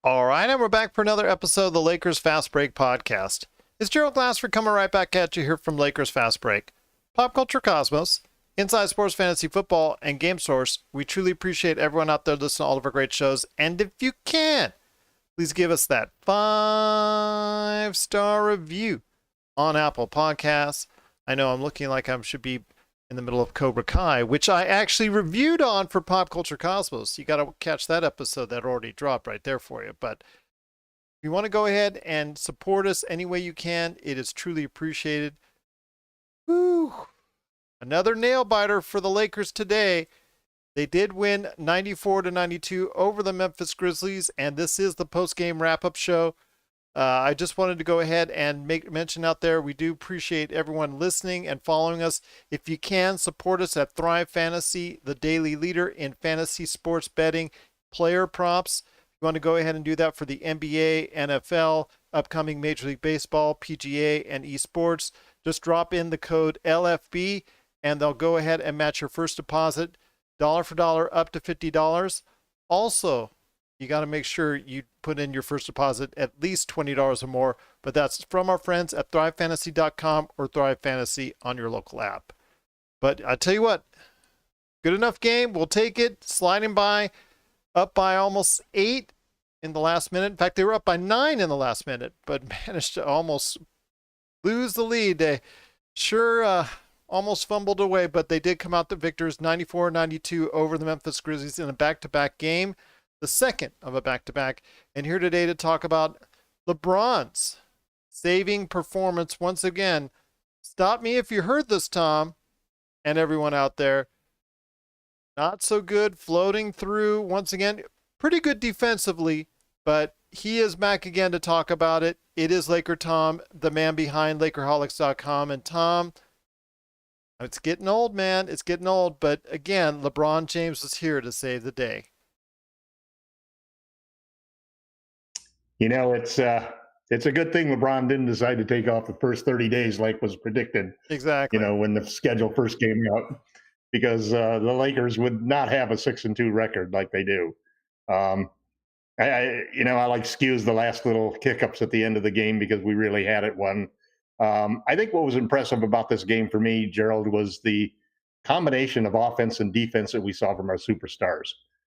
All right, and we're back for another episode of the Lakers Fast Break podcast. It's Gerald Glassford coming right back at you here from Lakers Fast Break. Pop Culture Cosmos, Inside Sports Fantasy Football, and Game Source. We truly appreciate everyone out there listening to all of our great shows. And if you can, please give us that 5-star review on Apple Podcasts. I know I'm looking like I should be in the middle of Cobra Kai, which I actually reviewed on for Pop Culture Cosmos. You got to catch that episode that already dropped right there for you. But if you want to go ahead and support us any way you can, it is truly appreciated. Woo! Another nail biter for the Lakers today. They did win 94-92 over the Memphis Grizzlies, and this is the post-game wrap-up show. I just wanted to go ahead and mention out there, we do appreciate everyone listening and following us. If you can, support us at Thrive Fantasy, the daily leader in fantasy sports betting, player props. If you want to go ahead and do that for the NBA, NFL, upcoming Major League Baseball, PGA, and esports, just drop in the code LFB, and they'll go ahead and match your first deposit, dollar for dollar, up to $50. Also, you got to make sure you put in your first deposit at least $20 or more, but that's from our friends at ThriveFantasy.com or Thrive Fantasy on your local app. But I tell you what, good enough game. We'll take it. Sliding by, up by almost 8 in the last minute. In fact, they were up by 9 in the last minute, but managed to almost lose the lead. They sure almost fumbled away, but they did come out the victors, 94-92 over the Memphis Grizzlies in a back-to-back game. The second of a back-to-back, and here today to talk about LeBron's saving performance once again. Stop me if you heard this, Tom, and everyone out there. Not so good, floating through once again. Pretty good defensively, but he is back again to talk about it. It is Laker Tom, the man behind Lakerholics.com, and Tom, it's getting old, man. It's getting old, but again, LeBron James is here to save the day. You know, it's a good thing LeBron didn't decide to take off the first 30 days like was predicted. Exactly. You know, when the schedule first came out, because the Lakers would not have a 6-2 record like they do. I like excuse the last little kick-ups at the end of the game because we really had it won. I think what was impressive about this game for me, Gerald, was the combination of offense and defense that we saw from our superstars.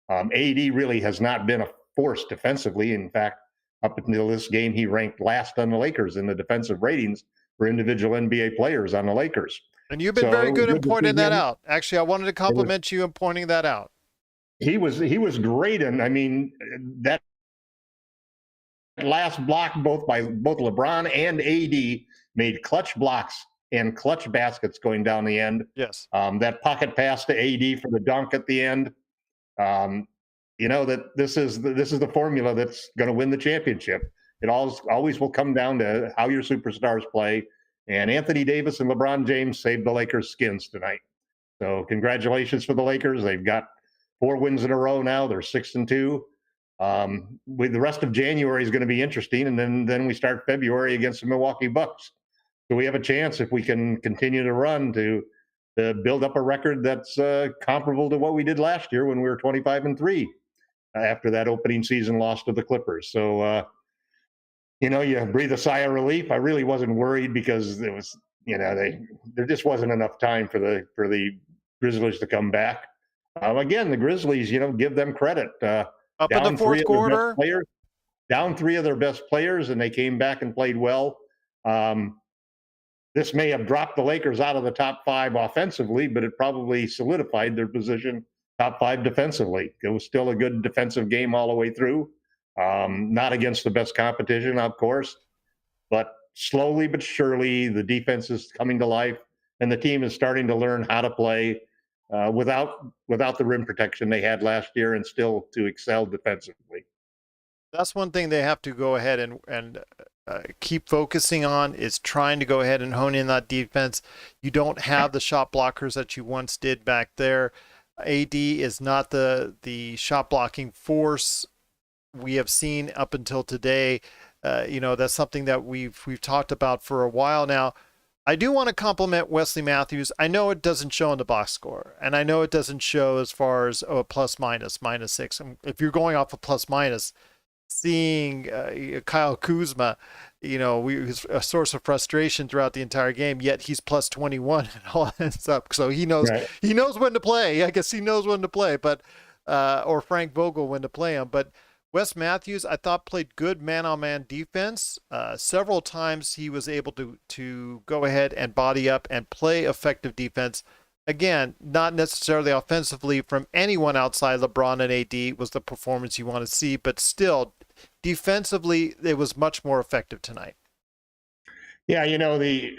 AD really has not been a force defensively. In fact, up until this game, he ranked last on the Lakers in the defensive ratings for individual NBA players on the Lakers. And you've been very good in pointing that out. Actually, I wanted to compliment you in pointing that out. He was great, and I mean that last block both LeBron and AD made clutch blocks and clutch baskets going down the end. Yes. That pocket pass to AD for the dunk at the end. You know that this is the formula that's going to win the championship. It always will come down to how your superstars play. And Anthony Davis and LeBron James saved the Lakers' skins tonight. So congratulations for the Lakers. They've got 4 wins in a row now. They're 6-2. With the rest of January is going to be interesting, and then we start February against the Milwaukee Bucks. So we have a chance if we can continue to run to build up a record that's comparable to what we did last year when we were 25-3. After that opening season loss to the Clippers. So, you breathe a sigh of relief. I really wasn't worried because it was, there just wasn't enough time for the Grizzlies to come back. Again, the Grizzlies, give them credit. Up in the fourth quarter, down 3 of their best players, and they came back and played well. This may have dropped the Lakers out of the top 5 offensively, but it probably solidified their position top 5 defensively. It was still a good defensive game all the way through. Not against the best competition, of course, but slowly but surely the defense is coming to life, and the team is starting to learn how to play without the rim protection they had last year, and still to excel defensively. That's one thing they have to go ahead and keep focusing on, is trying to go ahead and hone in that defense. You don't have the shot blockers that you once did back there. AD is not the shot blocking force we have seen up until today. That's something that we've talked about for a while now. I do want to compliment Wesley Matthews. I know it doesn't show in the box score, and I know it doesn't show as far as plus minus -6. If you're going off a plus minus, seeing Kyle Kuzma, was a source of frustration throughout the entire game. Yet he's plus 21 and all ends up. So Right. he knows when to play. I guess he knows when to play, but or Frank Vogel when to play him. But Wes Matthews, I thought played good man-on-man defense. Several times he was able to go ahead and body up and play effective defense. Again, not necessarily offensively from anyone outside LeBron and AD was the performance you want to see, but still, defensively, it was much more effective tonight. Yeah, the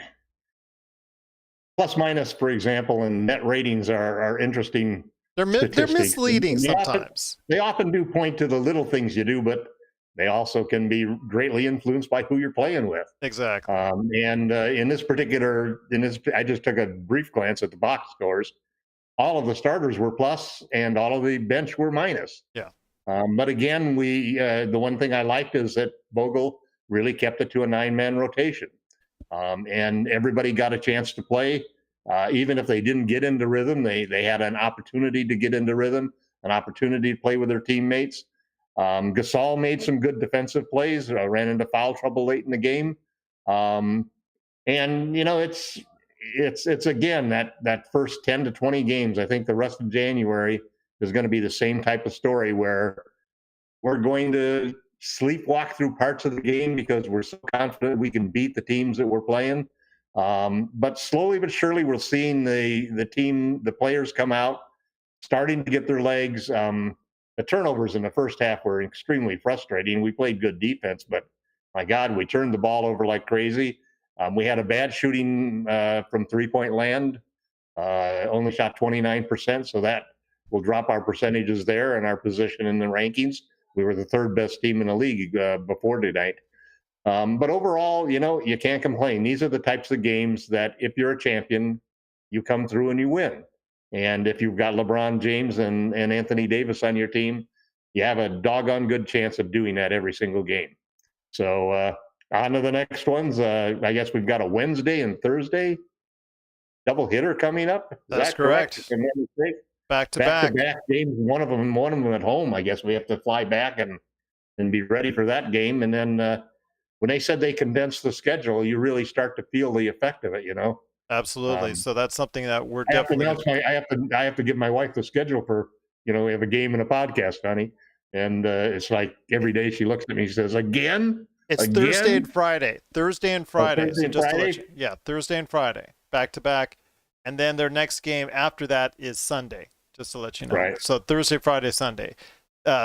plus minus, for example, and net ratings are interesting They're statistics. misleading And sometimes. they often do point to the little things you do, but they also can be greatly influenced by who you're playing with. Exactly. And I just took a brief glance at the box scores. All of the starters were plus, and all of the bench were minus. Yeah. But again, the one thing I liked is that Vogel really kept it to a 9-man rotation, and everybody got a chance to play. Even if they didn't get into rhythm, they had an opportunity to get into rhythm, an opportunity to play with their teammates. Gasol made some good defensive plays, ran into foul trouble late in the game, and it's again that first 10 to 20 games. I think the rest of January is going to be the same type of story where we're going to sleepwalk through parts of the game because we're so confident we can beat the teams that we're playing. But slowly but surely, we're seeing the players come out, starting to get their legs. The turnovers in the first half were extremely frustrating. We played good defense, but my God, we turned the ball over like crazy. We had a bad shooting from 3-point land, only shot 29%, so that will drop our percentages there and our position in the rankings. We were the third best team in the league before tonight. But overall, you can't complain. These are the types of games that if you're a champion, you come through and you win. And if you've got LeBron James and Anthony Davis on your team, you have a doggone good chance of doing that every single game. So on to the next ones. I guess we've got a Wednesday and Thursday double hitter coming up. Is That's that correct? correct. Back to back. Back games. One of them at home. I guess we have to fly back and be ready for that game. And then when they said they condensed the schedule, you really start to feel the effect of it. Absolutely. So that's something that we're I have to definitely. I have to give my wife the schedule for we have a game and a podcast, honey, and it's like every day she looks at me, she says, "Again, It's again." Thursday and Friday. Thursday and Friday. Thursday So and just to Friday? let you, yeah, Thursday and Friday, back to back, and then their next game after that is Sunday. Just to let you know. Right. So Thursday, Friday, Sunday.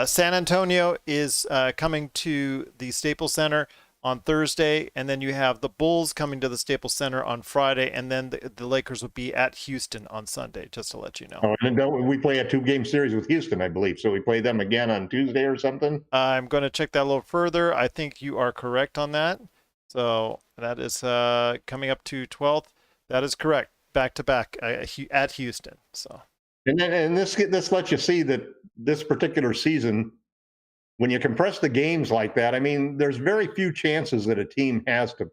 San Antonio is coming to the Staples Center on Thursday, and then you have the Bulls coming to the Staples Center on Friday, and then the Lakers will be at Houston on Sunday. Just to let you know. Oh, and then we play a 2-game series with Houston, I believe. So we play them again on Tuesday or something. I'm going to check that a little further. I think you are correct on that. So that is coming up to 12th. That is correct. Back to back at Houston. So. And this lets you see that this particular season, when you compress the games like that, I mean, there's very few chances that a team has to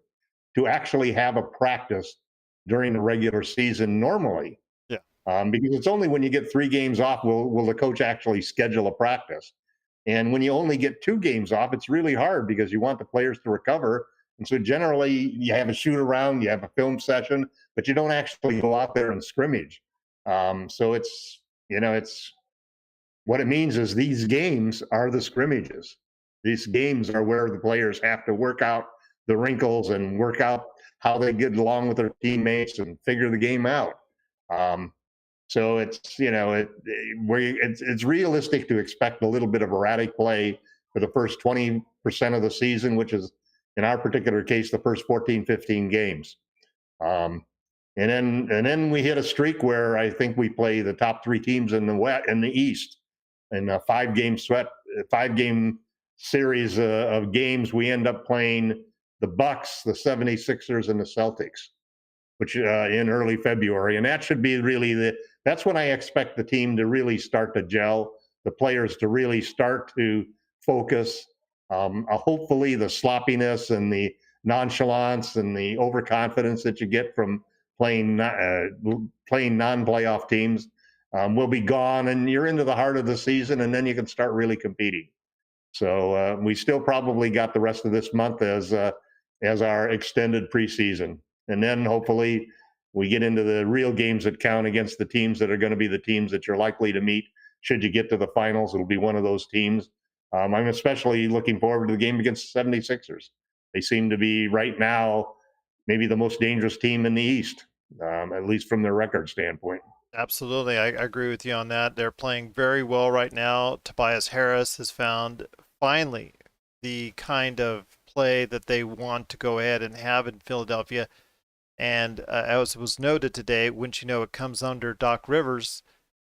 actually have a practice during the regular season normally. Yeah. Because it's only when you get 3 games off will the coach actually schedule a practice. And when you only get 2 games off, it's really hard because you want the players to recover. And so generally you have a shoot around, you have a film session, but you don't actually go out there and scrimmage. So it's what it means is these games are the scrimmages. These games are where the players have to work out the wrinkles and work out how they get along with their teammates and figure the game out. So it's realistic to expect a little bit of erratic play for the first 20% of the season, which is in our particular case the first 14, 15 games. And then we hit a streak where I think we play the top 3 teams in the East in a 5-game series of games. We end up playing the Bucks, the 76ers, and the Celtics, which in early February, and that should be really that's when I expect the team to really start to gel, the players to really start to focus. Hopefully, the sloppiness and the nonchalance and the overconfidence that you get from playing non-playoff teams will be gone, and you're into the heart of the season, and then you can start really competing. So we still probably got the rest of this month as our extended preseason, and then hopefully we get into the real games that count against the teams that are going to be the teams that you're likely to meet. Should you get to the finals, it'll be one of those teams. I'm especially looking forward to the game against the 76ers. They seem to be right now maybe the most dangerous team in the East, at least from their record standpoint. Absolutely. I agree with you on that. They're playing very well right now. Tobias Harris has found finally the kind of play that they want to go ahead and have in Philadelphia. And as was noted today, wouldn't you know, it comes under Doc Rivers,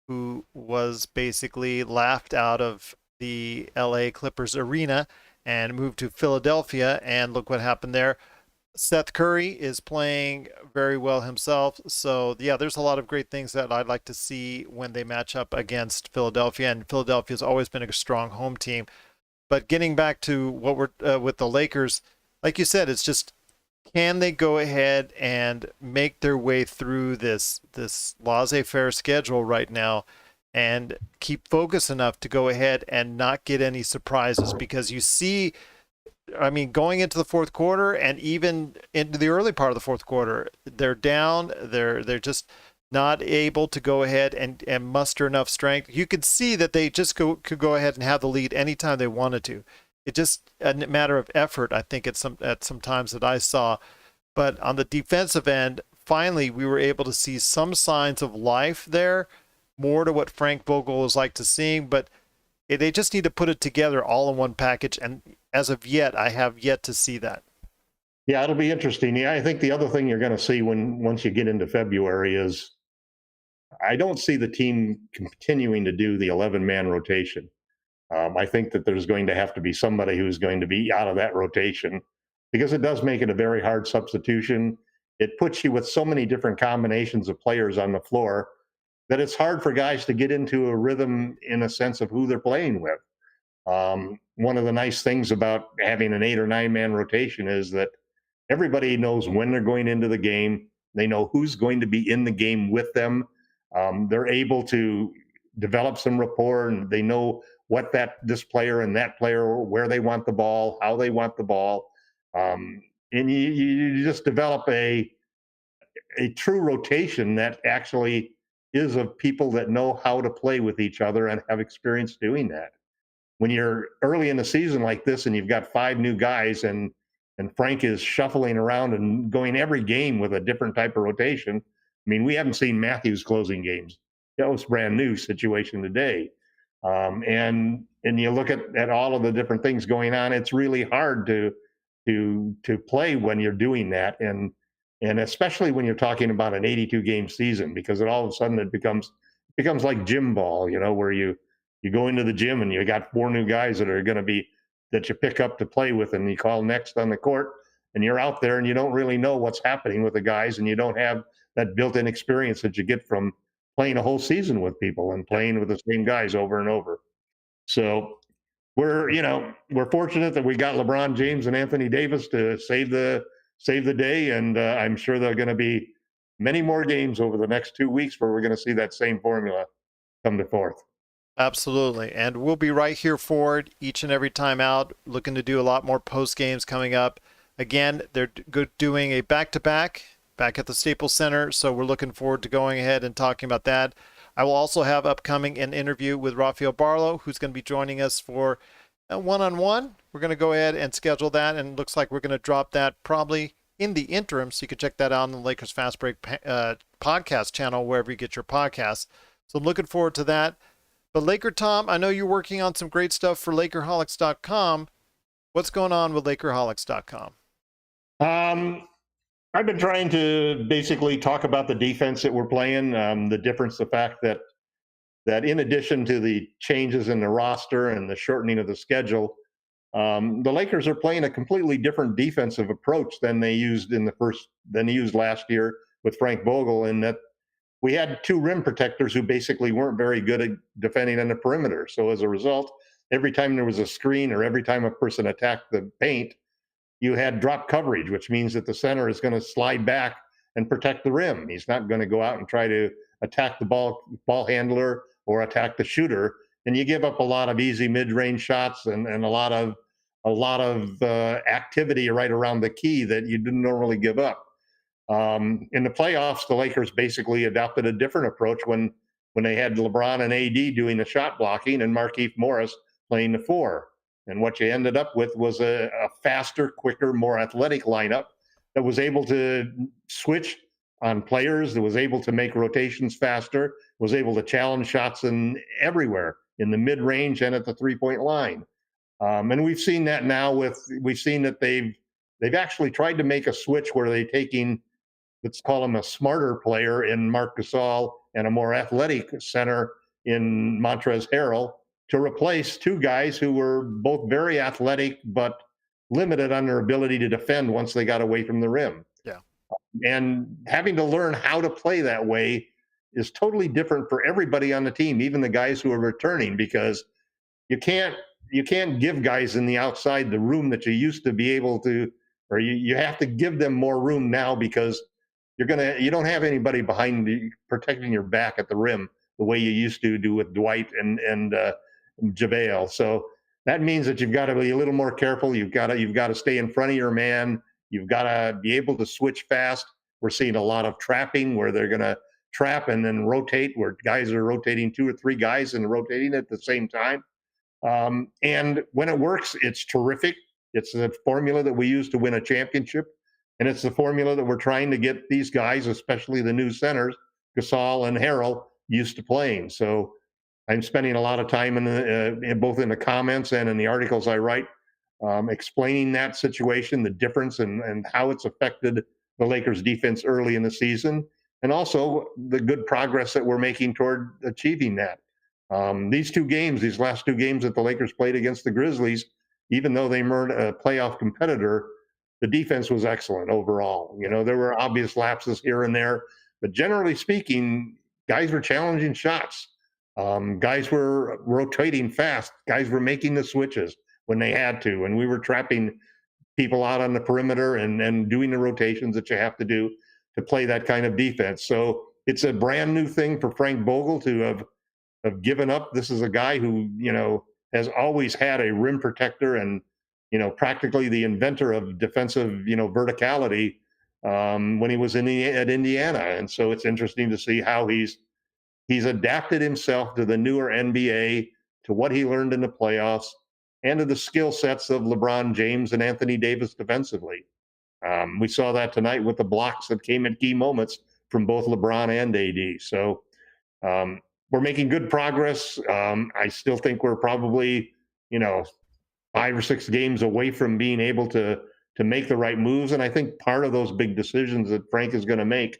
who was basically laughed out of the LA Clippers arena and moved to Philadelphia. And look what happened there. Seth Curry is playing very well himself. So, yeah, there's a lot of great things that I'd like to see when they match up against Philadelphia. And Philadelphia's always been a strong home team. But getting back to what we're with the Lakers, like you said, it's just, can they go ahead and make their way through this laissez-faire schedule right now and keep focus enough to go ahead and not get any surprises? Because you see, I mean, going into the fourth quarter and even into the early part of the fourth quarter, they're down. They're just not able to go ahead and muster enough strength. You could see that they just could go ahead and have the lead anytime they wanted to. It's just a matter of effort, I think, at some times that I saw. But on the defensive end, finally, we were able to see some signs of life there, more to what Frank Vogel was like to seeing. But they just need to put it together all in one package. And as of yet, I have yet to see that. Yeah, it'll be interesting. Yeah, I think the other thing you're going to see once you get into February is I don't see the team continuing to do the 11-man rotation. I think that there's going to have to be somebody who's going to be out of that rotation because it does make it a very hard substitution. It puts you with so many different combinations of players on the floor that it's hard for guys to get into a rhythm in a sense of who they're playing with. One of the nice things about having an 8 or 9-man rotation is that everybody knows when they're going into the game. They know who's going to be in the game with them. They're able to develop some rapport, and they know what this player and that player, where they want the ball, how they want the ball, and you just develop a true rotation that actually is of people that know how to play with each other and have experience doing that. When you're early in the season like this and you've got 5 new guys and Frank is shuffling around and going every game with a different type of rotation. I mean, we haven't seen Matthews closing games. That was a brand new situation today. And you look at all of the different things going on, it's really hard to play when you're doing that. And especially when you're talking about an 82 game season, because it all of a sudden it becomes like gym ball, where you go into the gym and you got 4 new guys that are going to be that you pick up to play with and you call next on the court, and you're out there and you don't really know what's happening with the guys, and you don't have that built-in experience that you get from playing a whole season with people and playing with the same guys over and over. So we're fortunate that we got LeBron James and Anthony Davis to save the day, and I'm sure there are going to be many more games over the next 2 weeks where we're going to see that same formula come to forth. Absolutely. And we'll be right here for it each and every time out, looking to do a lot more post games coming up. Again, they're doing a back-to-back back at the Staples Center, so we're looking forward to going ahead and talking about that. I will also have upcoming an interview with Rafael Barlow, who's going to be joining us for a one-on-one. We're going to go ahead and schedule that, and it looks like we're going to drop that probably in the interim, so you can check that out on the Lakers Fast Break podcast channel, wherever you get your podcasts. So I'm looking forward to that. But Laker Tom, I know you're working on some great stuff for Lakerholics.com. What's going on with Lakerholics.com? I've been trying to basically talk about the defense that we're playing, the difference, the fact that in addition to the changes in the roster and the shortening of the schedule, the Lakers are playing a completely different defensive approach than they used last year with Frank Vogel, in that we had 2 rim protectors who basically weren't very good at defending on the perimeter. So as a result, every time there was a screen or every time a person attacked the paint, you had drop coverage, which means that the center is going to slide back and protect the rim. He's not going to go out and try to attack the ball handler or attack the shooter. and you give up a lot of easy mid-range shots and a lot of activity right around the key that you didn't normally give up. In the playoffs, the Lakers basically adopted a different approach when they had LeBron and AD doing the shot blocking and Markieff Morris playing the four. And what you ended up with was a faster, quicker, more athletic lineup that was able to switch on players, that was able to make rotations faster, was able to challenge shots in everywhere in the mid-range and at the three-point line. And we've seen that now we've seen that they've actually tried to make a switch where they're taking, let's call him a smarter player in Marc Gasol and a more athletic center in Montrezl Harrell to replace two guys who were both very athletic but limited on their ability to defend once they got away from the rim. Yeah. And having to learn how to play that way is totally different for everybody on the team, even the guys who are returning, because you can't give guys in the outside the room that you used to be able to, or you have to give them more room now because you don't have anybody behind you protecting your back at the rim the way you used to do with Dwight and JaVale. So that means that you've got to be a little more careful. You've got to stay in front of your man. You've got to be able to switch fast. We're seeing a lot of trapping where they're going to trap and then rotate, where guys are rotating two or three guys and rotating at the same time. And when it works, it's terrific. It's the formula that we use to win a championship. And it's the formula that we're trying to get these guys, especially the new centers, Gasol and Harrell, used to playing. So I'm spending a lot of time both in the comments and in the articles I write, explaining that situation, the difference, and how it's affected the Lakers defense early in the season, and also the good progress that we're making toward achieving that. These last two games that the Lakers played against the Grizzlies, even though they weren't a playoff competitor, the defense was excellent overall. There were obvious lapses here and there, but generally speaking, guys were challenging shots. Guys were rotating fast. Guys were making the switches when they had to, and we were trapping people out on the perimeter and doing the rotations that you have to do to play that kind of defense. So it's a brand new thing for Frank Vogel to have given up. This is a guy who, has always had a rim protector and, practically the inventor of defensive, verticality when he was at Indiana. And so it's interesting to see how he's adapted himself to the newer NBA, to what he learned in the playoffs, and to the skill sets of LeBron James and Anthony Davis defensively. We saw that tonight with the blocks that came at key moments from both LeBron and AD. So we're making good progress. I still think we're probably, 5 or 6 games away from being able to make the right moves. And I think part of those big decisions that Frank is going to make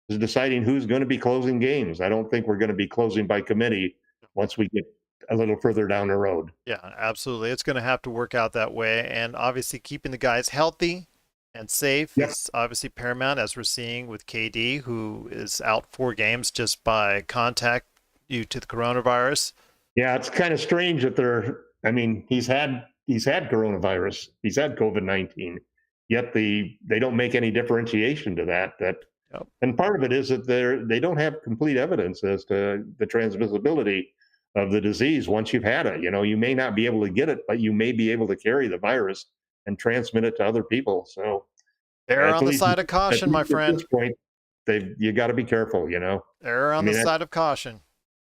is deciding who's going to be closing games. I don't think we're going to be closing by committee once we get a little further down the road. Yeah, absolutely. It's going to have to work out that way. And obviously keeping the guys healthy and safe is obviously paramount, as we're seeing with KD, who is out 4 games just by contact due to the coronavirus. Yeah, it's kind of strange that he's had coronavirus. He's had COVID-19, yet they don't make any differentiation to that. Yep. And part of it is that they don't have complete evidence as to the transmissibility of the disease once you've had it. You may not be able to get it, but you may be able to carry the virus and transmit it to other people. So err on the side of caution, my friend. At this point, you got to be careful. Err on the side of caution.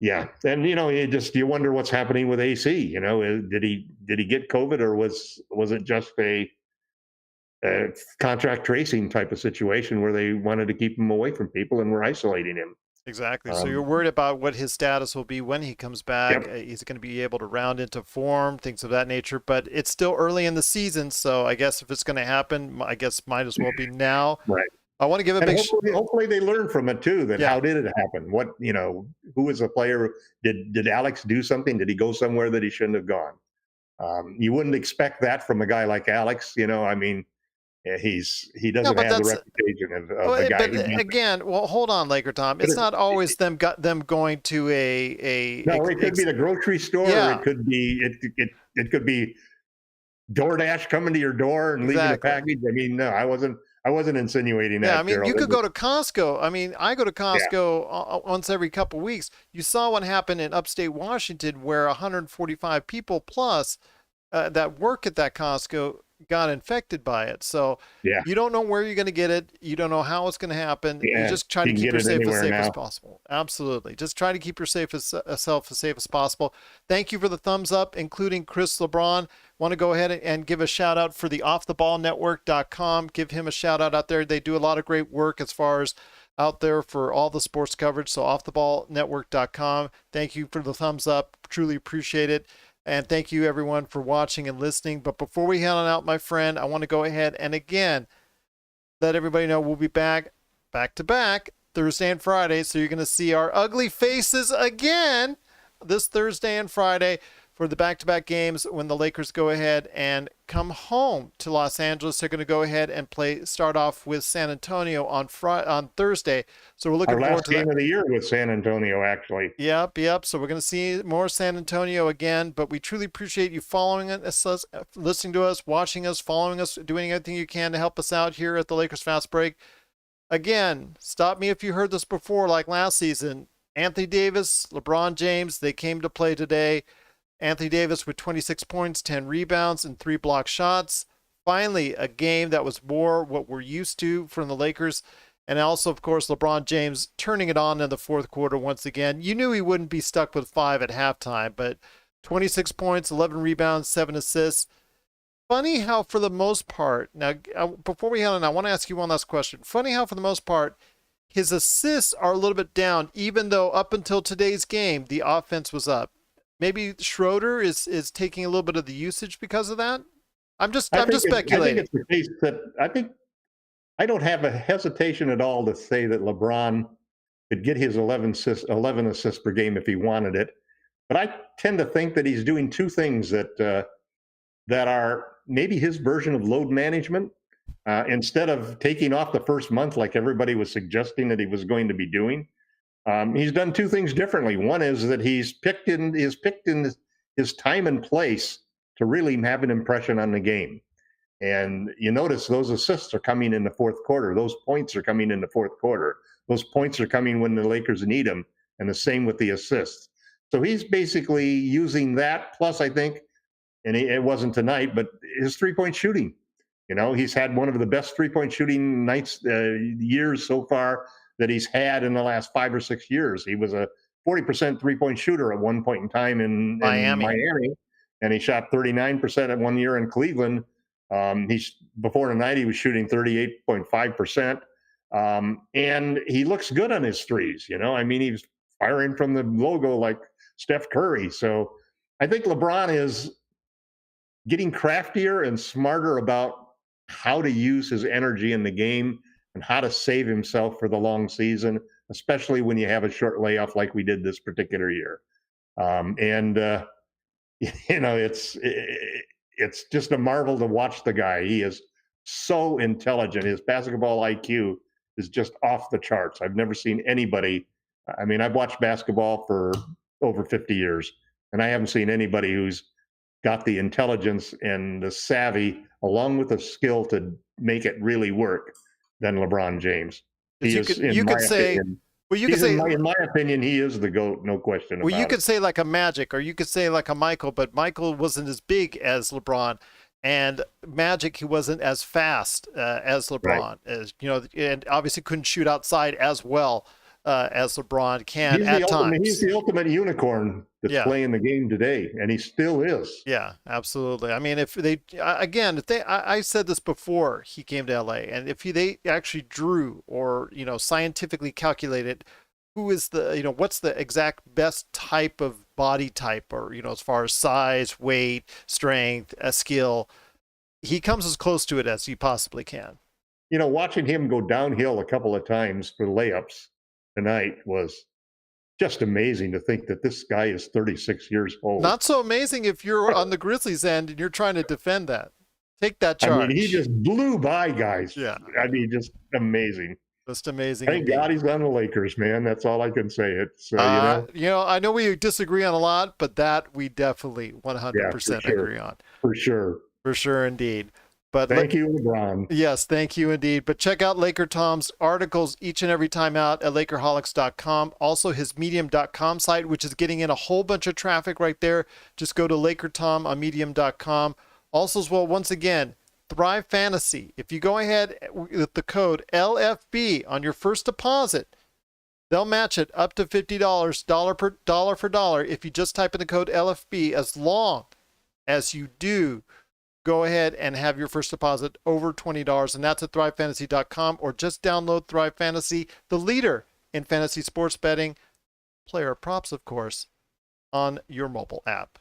Yeah, and you wonder what's happening with AC. Did he get COVID, or was it just a contract tracing type of situation where they wanted to keep him away from people and were isolating him? Exactly. So you're worried about what his status will be when he comes back. Yep. He's going to be able to round into form, things of that nature. But it's still early in the season, so I guess if it's going to happen, I guess might as well be now. Right. I want to give a big. Hopefully they learn from it too. How did it happen? What who was the player? Did Alex do something? Did he go somewhere that he shouldn't have gone? You wouldn't expect that from a guy like Alex. He doesn't have the reputation of the guy. But again, well, hold on, Laker Tom. It's not always them going to a. No, it could be the grocery store. Yeah. Or it could be DoorDash coming to your door and leaving a package. No, I wasn't I wasn't insinuating Yeah, that, I mean, Gerald. you could go to Costco. I mean, I go to Yeah, Costco once every couple weeks. You saw what happened in upstate Washington, where 145 people plus that work at that Costco got infected by it. So yeah, you don't know where you're going to get it. You don't know how it's going to happen. You yeah. just try to You can keep get it yourself as anywhere safe as now. possible. Absolutely. Just try to keep yourself as safe as possible. Thank you for the thumbs up, including Chris LeBron. Want to go ahead and give a shout out for the offtheballnetwork.com. Give him a shout out there. They do a lot of great work as far as out there for all the sports coverage. So offtheballnetwork.com. Thank you for the thumbs up. Truly appreciate it. And thank you everyone for watching and listening. But before we head on out, my friend, I want to go ahead and again let everybody know we'll be back to back Thursday and Friday. So you're going to see our ugly faces again this Thursday and Friday for the back-to-back games when the Lakers go ahead and come home to Los Angeles. They're going to go ahead and start off with San Antonio on Thursday. So we're looking Our forward last to that. game of the year with San Antonio, actually. Yep. So we're going to see more San Antonio again, but we truly appreciate you following us, listening to us, watching us, following us, doing everything you can to help us out here at the Lakers Fast Break. Again, stop me if you heard this before, like last season. Anthony Davis, LeBron James, they came to play today. Anthony Davis with 26 points, 10 rebounds, and 3 block shots. Finally, a game that was more what we're used to from the Lakers. And also, of course, LeBron James turning it on in the fourth quarter once again. You knew he wouldn't be stuck with 5 at halftime, but 26 points, 11 rebounds, 7 assists. Funny how, for the most part, now, before we head on, I want to ask you one last question. Funny how, for the most part, his assists are a little bit down, even though up until today's game, the offense was up. Maybe Schroeder is taking a little bit of the usage because of that. I'm just speculating. I think it's the case that I don't have a hesitation at all to say that LeBron could get his 11 assists per game if he wanted it. But I tend to think that he's doing two things that are maybe his version of load management. Instead of taking off the first month like everybody was suggesting that he was going to be doing, he's done two things differently. One is that he's picked in his time and place to really have an impression on the game. And you notice those assists are coming in the fourth quarter. Those points are coming in the fourth quarter. Those points are coming when the Lakers need them, and the same with the assists. So he's basically using that. Plus, I think, and it wasn't tonight, but his three-point shooting. You know, he's had one of the best three-point shooting years so far that he's had in the last 5 or 6 years. He was a 40% three-point shooter at one point in time in Miami, and he shot 39% at 1 year in Cleveland. Before tonight, he was shooting 38.5%. And he looks good on his threes. You know, I mean, he's firing from the logo like Steph Curry. So I think LeBron is getting craftier and smarter about how to use his energy in the game and how to save himself for the long season, especially when you have a short layoff like we did this particular year. You know, it's just a marvel to watch the guy. He is so intelligent. His basketball IQ is just off the charts. I've never seen anybody. I mean, I've watched basketball for over 50 years, and I haven't seen anybody who's got the intelligence and the savvy, along with the skill to make it really work, than LeBron James. He is, in my opinion, he is the GOAT, no question about it. Well, you could say like a Magic, or you could say like a Michael, but Michael wasn't as big as LeBron, and Magic, he wasn't as fast as LeBron, right. As you know, and obviously couldn't shoot outside as well as LeBron can at times. He's the ultimate unicorn that's playing the game today, and he still is. Yeah, absolutely. I mean, I said this before he came to LA, and if they actually drew or, you know, scientifically calculated who is the, you know, what's the exact best type of body type, or, you know, as far as size, weight, strength, skill, he comes as close to it as he possibly can. You know, watching him go downhill a couple of times for layups tonight was just amazing to think that this guy is 36 years old. Not so amazing if you're on the Grizzlies end and you're trying to defend that. Take that charge. I mean, he just blew by guys. Yeah. I mean, just amazing. Just amazing. Thank God he's on the Lakers, man. That's all I can say. It's you know, I know we disagree on a lot, but that we definitely 100% agree on. For sure. For sure, indeed. But Thank you, LeBron. yes, thank you indeed. But check out Laker Tom's articles each and every time out at Lakerholics.com. Also his Medium.com site, which is getting in a whole bunch of traffic right there. Just go to Laker Tom on Medium.com. Also as well, once again, Thrive Fantasy. If you go ahead with the code LFB on your first deposit, they'll match it up to $50, dollar for dollar, if you just type in the code LFB, as long as you do go ahead and have your first deposit over $20, and that's at ThriveFantasy.com, or just download Thrive Fantasy, the leader in fantasy sports betting, player props, of course, on your mobile app.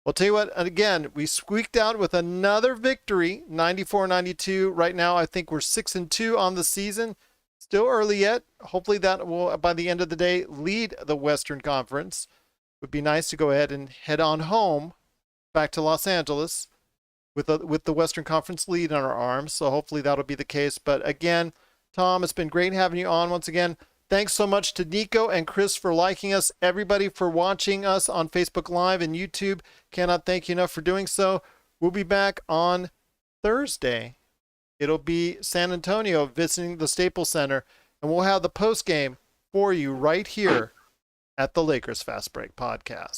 Well, tell you what, again, we squeaked out with another victory, 94-92. Right now, I think we're 6-2 on the season. Still early yet. Hopefully that will, by the end of the day, lead the Western Conference. It would be nice to go ahead and head on home back to Los Angeles with the Western Conference lead on our arms. So hopefully that'll be the case. But again, Tom, it's been great having you on once again. Thanks so much to Nico and Chris for liking us. Everybody for watching us on Facebook Live and YouTube. Cannot thank you enough for doing so. We'll be back on Thursday. It'll be San Antonio visiting the Staples Center, and we'll have the post game for you right here at the Lakers Fast Break Podcast.